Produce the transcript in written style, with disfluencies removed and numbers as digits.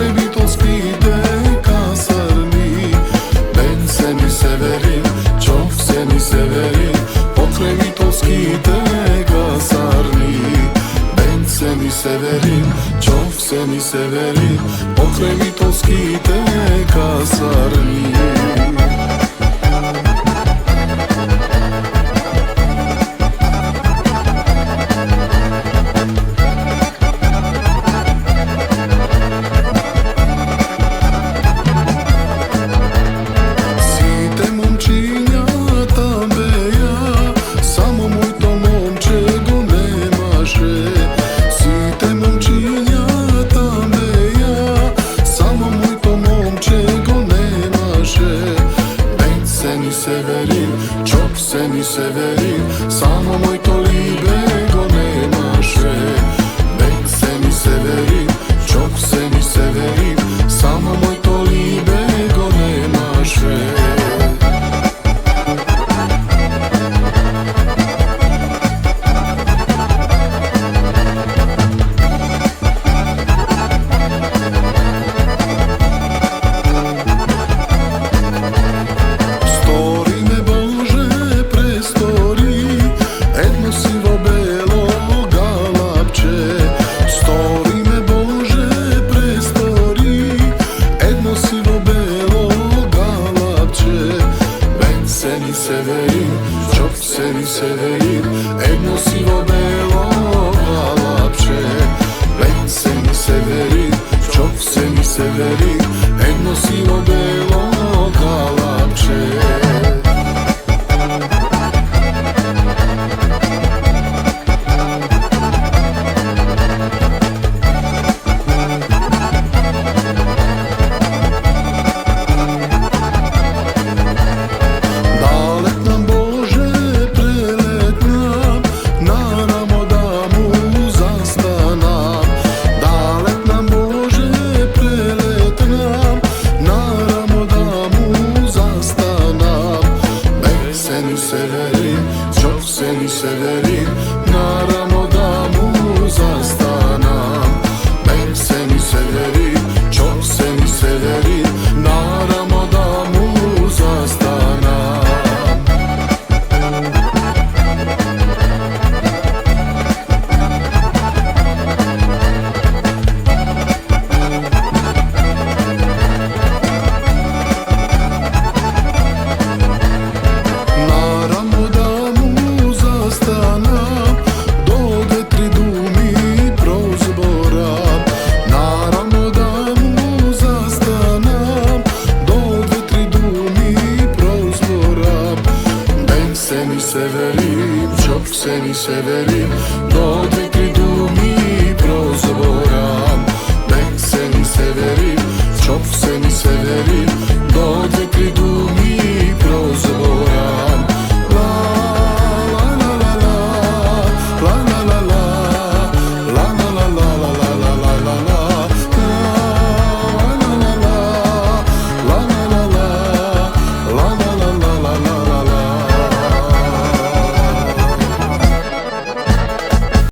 Potrebitosti de kasarni. Ben seni severim, çok seni severim. Potrebitosti de kasarni. Ben seni severim, çok seni severim. Potrebitosti de kasarni. Çok seni severim, samo moj to libego nemaše. Ben seni severim, çok seni severim, samo moj to libego nemaše. Çok seni severim, jedno sivo belo galapče. Ben seni severim, çok seni severim, jedno sivo belo galapče. Çok seni severim, naravno da mu zastanam. Ben seni severim, çok seni severim, naravno da mu zastanam. Seni severim, çok seni severim.